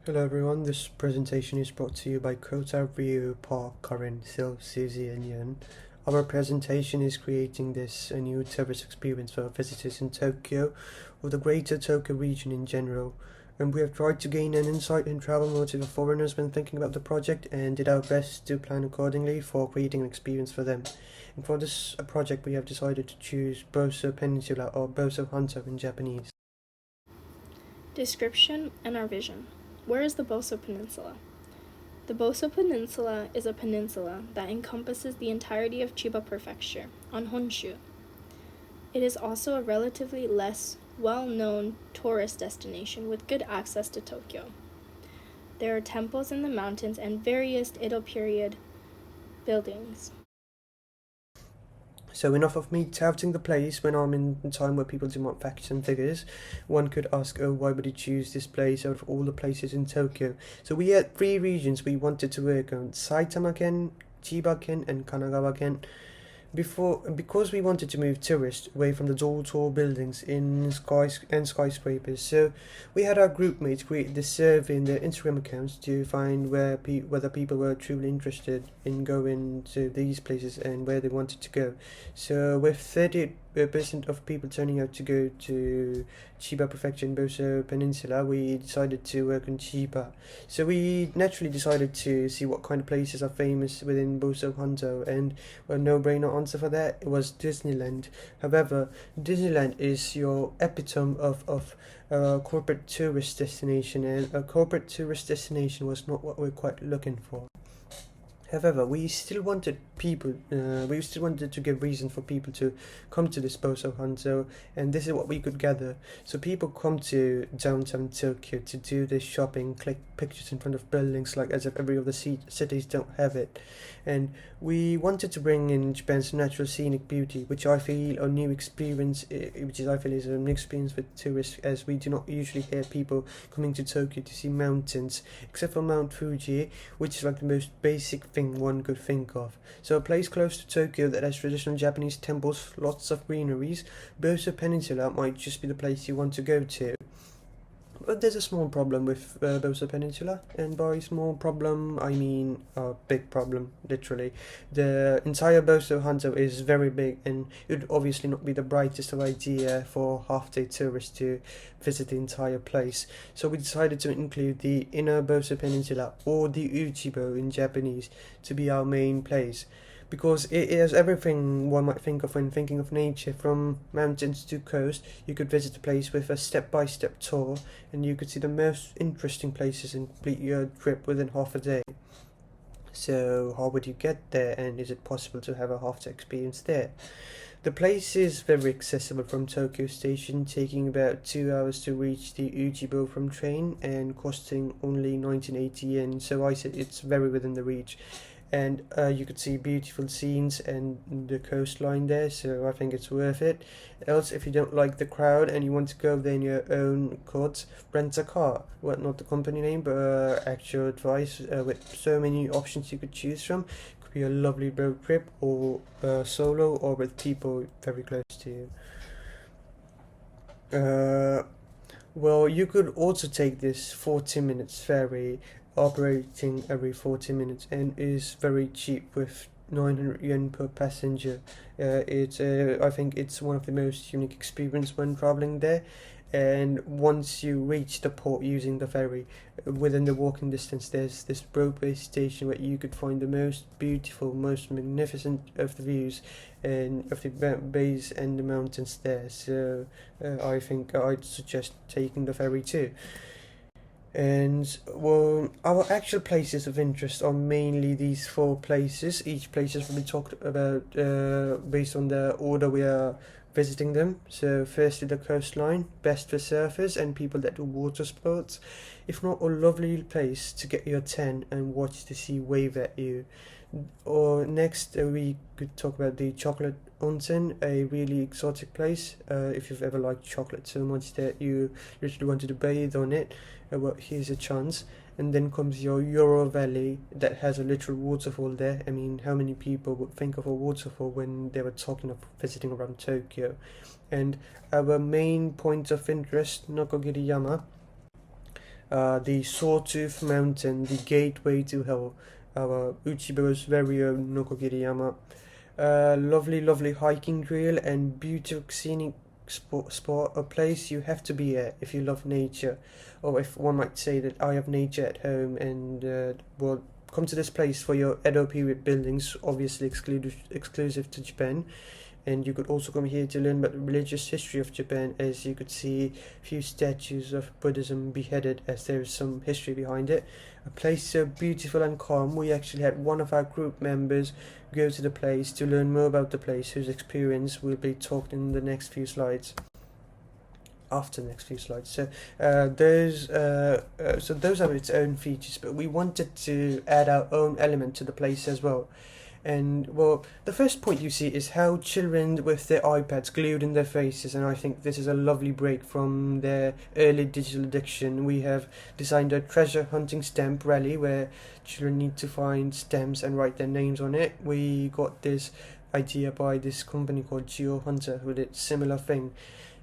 Hello everyone, this presentation is brought to you by Kota Ryu Park Karin Sil Suzy and Yun. Our presentation is creating this a new tourist experience for visitors in Tokyo or the greater Tokyo region in general. And we have tried to gain an insight and travel motive of foreigners when thinking about the project and did our best to plan accordingly for creating an experience for them. And for this project we have decided to choose Boso Peninsula or Boso Hanzo in Japanese. Description and our vision. Where is the Boso Peninsula? The Boso Peninsula is a peninsula that encompasses the entirety of Chiba Prefecture on Honshu. It is also a relatively less well-known tourist destination with good access to Tokyo. There are temples in the mountains and various Edo period buildings. So enough of me touting the place when I'm in a time where people demand facts and figures. One could ask, oh, why would you choose this place out of all the places in Tokyo? So we had 3 regions we wanted to work on: Saitama-ken, Chiba-ken and Kanagawa-ken. Because we wanted to move tourists away from the tall buildings in skyscrapers, so we had our group mates create this survey in their Instagram accounts to find whether people were truly interested in going to these places and where they wanted to go. So with 30% of people turning out to go to Chiba Prefecture in Boso Peninsula, we decided to work on Chiba. So we naturally decided to see what kind of places are famous within Boso Hanzo, and a no-brainer answer for that, it was Disneyland. However, Disneyland is your epitome of a corporate tourist destination, and a corporate tourist destination was not what we're quite looking for. However, we still wanted to give reason for people to come to this Boso Hanzo, and this is what we could gather. So people come to downtown Tokyo to do this shopping, click pictures in front of buildings like as if every other cities don't have it. And we wanted to bring in Japan's natural scenic beauty, which I feel is a new experience with tourists, as we do not usually hear people coming to Tokyo to see mountains, except for Mount Fuji, which is like the most basic thing one could think of. So a place close to Tokyo that has traditional Japanese temples, lots of greeneries, Boso Peninsula might just be the place you want to go to. But there's a small problem with Boso Peninsula, and by small problem I mean a big problem, literally. The entire Boso Hanzo is very big, and it would obviously not be the brightest of idea for half-day tourists to visit the entire place. So we decided to include the inner Boso Peninsula, or the Uchibo in Japanese, to be our main place, because it has everything one might think of when thinking of nature. From mountains to coast, you could visit the place with a step-by-step tour, and you could see the most interesting places and complete your trip within half a day. So how would you get there, and is it possible to have a half-day experience there? The place is very accessible from Tokyo Station, taking about 2 hours to reach the Uchibo from train and costing only 1980 yen, so I said it's very within the reach. And you could see beautiful scenes and the coastline there, so I think it's worth it. Else, if you don't like the crowd and you want to go there in your own accord, rent a car. Well, not the company name, but actual advice, with so many options you could choose from. It could be a lovely road trip, or solo, or with people very close to you. Well, you could also take this 40 minutes ferry, operating every 40 minutes, and is very cheap with 900 yen per passenger. I think it's one of the most unique experience when traveling there. And once you reach the port using the ferry, within the walking distance, there's this roadway station where you could find the most beautiful, most magnificent of the views and of the bays and the mountains there. So I think I'd suggest taking the ferry too. And well, our actual places of interest are mainly these 4 places. Each place will be talked about based on the order we are visiting them. So firstly, the coastline, best for surfers and people that do water sports. If not, a lovely place to get your tan and watch the sea wave at you. Or next, we could talk about the chocolate onsen, a really exotic place. If you've ever liked chocolate so much that you literally wanted to bathe on it, well, here's a chance. And then comes your Euro Valley that has a literal waterfall there. I mean, how many people would think of a waterfall when they were talking of visiting around Tokyo? And our main point of interest, Nokogiriyama, the Sawtooth Mountain, the gateway to hell, our Uchiba's very own Nokogiriyama. Lovely hiking trail and beautiful scenic spot, a place you have to be at if you love nature, or if one might say that I have nature at home and well, come to this place for your Edo period buildings, obviously exclusive to Japan. And you could also come here to learn about the religious history of Japan, as you could see a few statues of Buddhism beheaded, as there is some history behind it. A place so beautiful and calm, we actually had one of our group members go to the place to learn more about the place, whose experience will be talked in the next few slides. After the next few slides. So those have its own features, but we wanted to add our own element to the place as well. And well, the first point you see is how children with their iPads glued in their faces, and I think this is a lovely break from their early digital addiction. We have designed a treasure hunting stamp rally where children need to find stamps and write their names on it. We got this idea by this company called Geo Hunter, who did similar thing.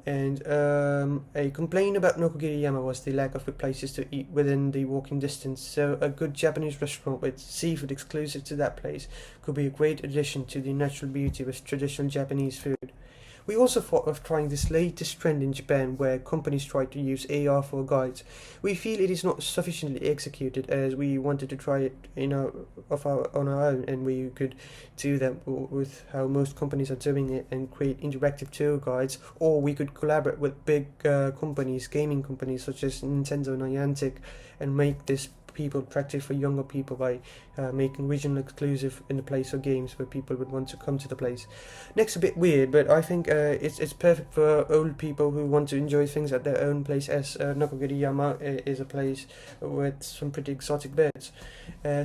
And a complaint about Nokogiriyama was the lack of good places to eat within the walking distance, so a good Japanese restaurant with seafood exclusive to that place could be a great addition to the natural beauty with traditional Japanese food. We also thought of trying this latest trend in Japan where companies try to use AR for guides. We feel it is not sufficiently executed, as we wanted to try it on our own, and we could do that with how most companies are doing it and create interactive tour guides, or we could collaborate with big companies, gaming companies such as Nintendo and Niantic, and make this people attractive for younger people by making regional exclusive in the place of games where people would want to come to the place. Next, a bit weird, but I think it's perfect for old people who want to enjoy things at their own place, as Nokogiriyama is a place with some pretty exotic birds.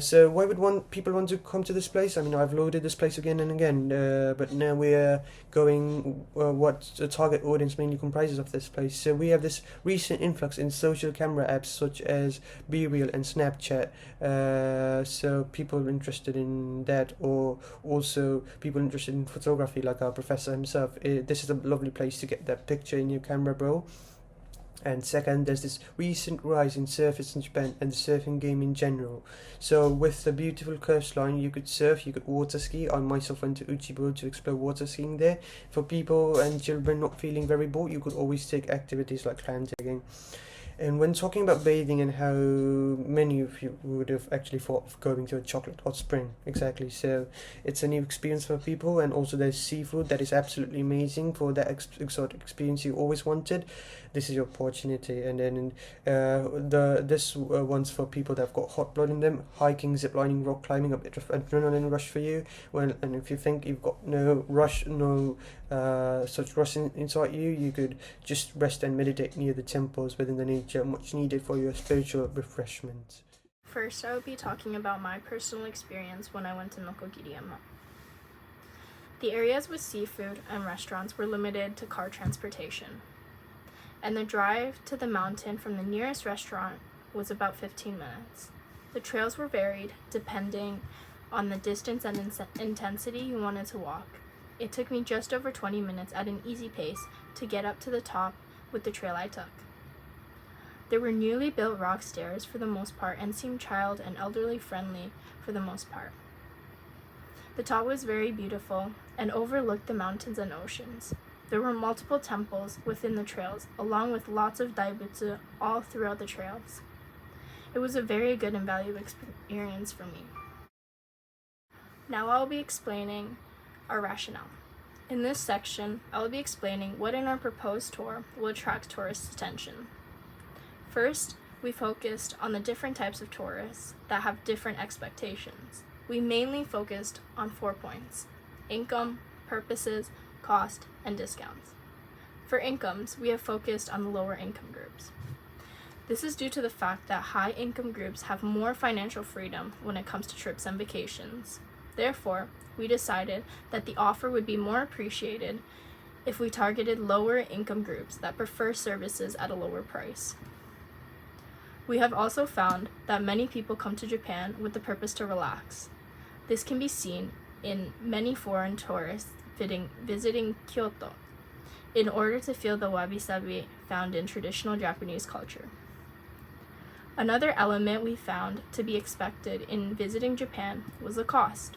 So why would people want to come to this place? I mean, I've loaded this place again and again, but now we're going what the target audience mainly comprises of this place. So we have this recent influx in social camera apps such as BeReal and Snapchat, so people interested in that, or also people interested in photography like our professor himself. This is a lovely place to get that picture in your camera roll. And second, there's this recent rise in surfers in Japan and the surfing game in general. So with the beautiful coastline, you could surf, you could water ski. I myself went to Uchibo to explore water skiing there. For people and children not feeling very bored, you could always take activities like clam digging. And when talking about bathing, and how many of you would have actually thought of going to a chocolate hot spring, exactly. So it's a new experience for people, and also there's seafood that is absolutely amazing for that exotic experience you always wanted. This is your opportunity. And then this one's for people that have got hot blood in them: hiking, ziplining, rock climbing, a bit of adrenaline rush for you. And if you think you've got no rush, no such rush inside you, you could just rest and meditate near the temples within the nature, much needed for your spiritual refreshment. First, I will be talking about my personal experience when I went to Nokogiriyama. The areas with seafood and restaurants were limited to car transportation, and the drive to the mountain from the nearest restaurant was about 15 minutes. The trails were varied depending on the distance and intensity you wanted to walk. It took me just over 20 minutes at an easy pace to get up to the top with the trail I took. There were newly built rock stairs for the most part, and seemed child and elderly friendly for the most part. The top was very beautiful and overlooked the mountains and oceans. There were multiple temples within the trails, along with lots of daibutsu all throughout the trails. It was a very good and valuable experience for me. Now I will be explaining our rationale. In this section, I will be explaining what in our proposed tour will attract tourists' attention. First, we focused on the different types of tourists that have different expectations. We mainly focused on 4 points: income, purposes, cost, and discounts. For incomes, we have focused on the lower income groups. This is due to the fact that high income groups have more financial freedom when it comes to trips and vacations. Therefore, we decided that the offer would be more appreciated if we targeted lower income groups that prefer services at a lower price. We have also found that many people come to Japan with the purpose to relax. This can be seen in many foreign tourists visiting Kyoto in order to feel the wabi-sabi found in traditional Japanese culture. Another element we found to be expected in visiting Japan was the cost.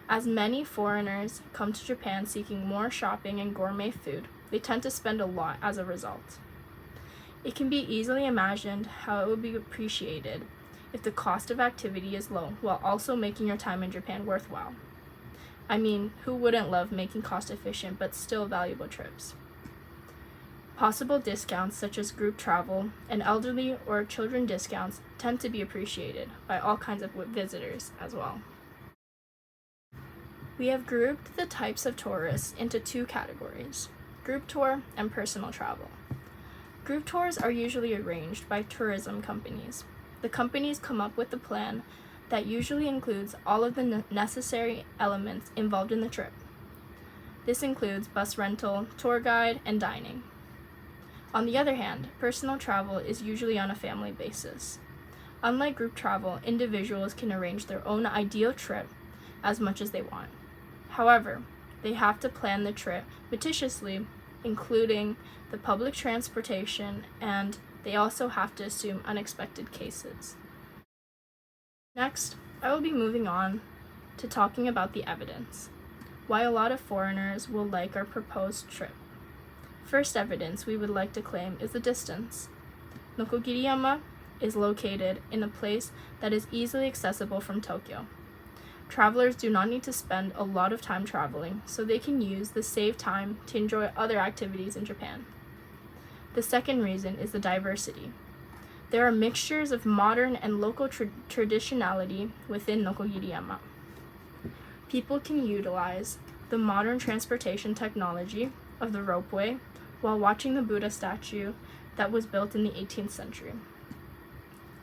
As many foreigners come to Japan seeking more shopping and gourmet food, they tend to spend a lot as a result. It can be easily imagined how it would be appreciated if the cost of activity is low while also making your time in Japan worthwhile. I mean, who wouldn't love making cost-efficient but still valuable trips? Possible discounts such as group travel and elderly or children discounts tend to be appreciated by all kinds of visitors as well. We have grouped the types of tourists into two categories, group tour and personal travel. Group tours are usually arranged by tourism companies. The companies come up with a plan that usually includes all of the necessary elements involved in the trip. This includes bus rental, tour guide, and dining. On the other hand, personal travel is usually on a family basis. Unlike group travel, individuals can arrange their own ideal trip as much as they want. However, they have to plan the trip meticulously, including the public transportation, and they also have to assume unexpected cases. Next, I will be moving on to talking about the evidence, why a lot of foreigners will like our proposed trip. First evidence we would like to claim is the distance. Nokogiriyama is located in a place that is easily accessible from Tokyo. Travelers do not need to spend a lot of time traveling, so they can use the saved time to enjoy other activities in Japan. The second reason is the diversity. There are mixtures of modern and local traditionality within Nokogiriyama. People can utilize the modern transportation technology of the ropeway while watching the Buddha statue that was built in the 18th century.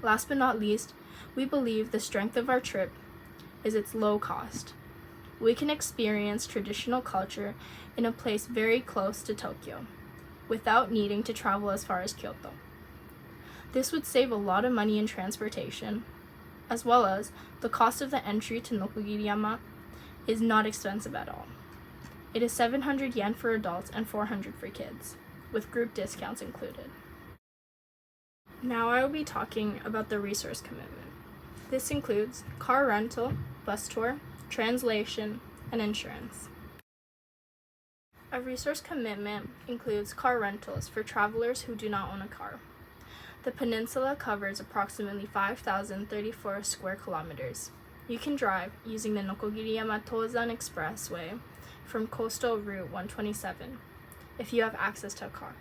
Last but not least, we believe the strength of our trip is its low cost. We can experience traditional culture in a place very close to Tokyo, without needing to travel as far as Kyoto. This would save a lot of money in transportation, as well as the cost of the entry to Nokogiriyama is not expensive at all. It is 700 yen for adults and 400 for kids, with group discounts included. Now I will be talking about the resource commitment. This includes car rental, bus tour, translation, and insurance. A resource commitment includes car rentals for travelers who do not own a car. The peninsula covers approximately 5,034 square kilometers. You can drive using the Nokogiriyama Tozan Expressway from Coastal Route 127 if you have access to a car.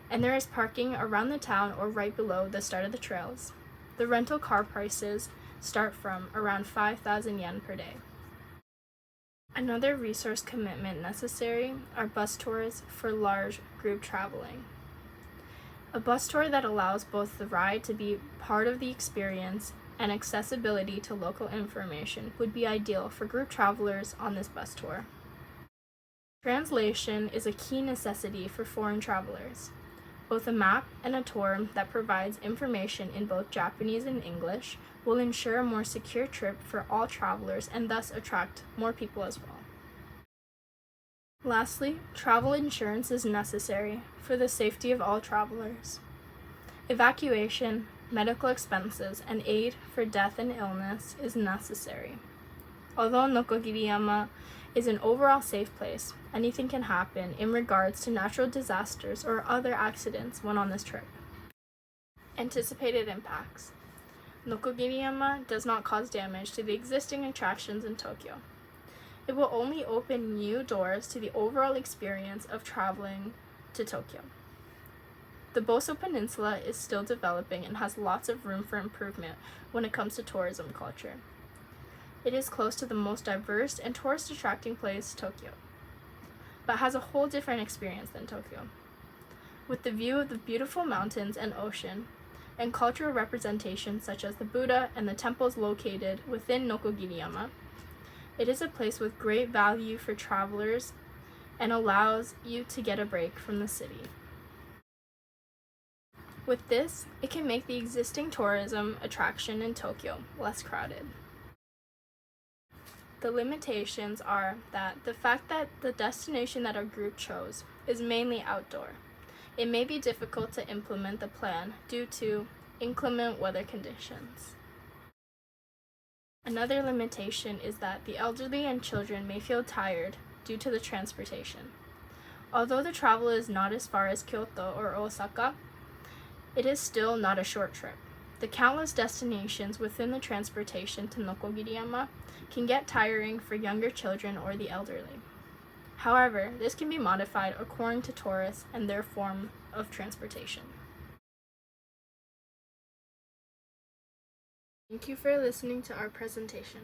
And there is parking around the town or right below the start of the trails. The rental car prices start from around 5,000 yen per day. Another resource commitment necessary are bus tours for large group traveling. A bus tour that allows both the ride to be part of the experience and accessibility to local information would be ideal for group travelers on this bus tour. Translation is a key necessity for foreign travelers. Both a map and a tour that provides information in both Japanese and English will ensure a more secure trip for all travelers and thus attract more people as well. Lastly, travel insurance is necessary for the safety of all travelers. Evacuation, medical expenses, and aid for death and illness is necessary. Although Nokogiriyama is an overall safe place, anything can happen in regards to natural disasters or other accidents when on this trip. Anticipated impacts. Nokogiriyama does not cause damage to the existing attractions in Tokyo. It will only open new doors to the overall experience of traveling to Tokyo. The Boso Peninsula is still developing and has lots of room for improvement when it comes to tourism culture. It is close to the most diverse and tourist-attracting place, Tokyo, but has a whole different experience than Tokyo. With the view of the beautiful mountains and ocean, and cultural representation such as the Buddha and the temples located within Nokogiriyama, it is a place with great value for travelers and allows you to get a break from the city. With this, it can make the existing tourism attraction in Tokyo less crowded. The limitations are that the fact that the destination that our group chose is mainly outdoor. It may be difficult to implement the plan due to inclement weather conditions. Another limitation is that the elderly and children may feel tired due to the transportation. Although the travel is not as far as Kyoto or Osaka, it is still not a short trip. The countless destinations within the transportation to Nokogiriyama can get tiring for younger children or the elderly. However, this can be modified according to tourists and their form of transportation. Thank you for listening to our presentation.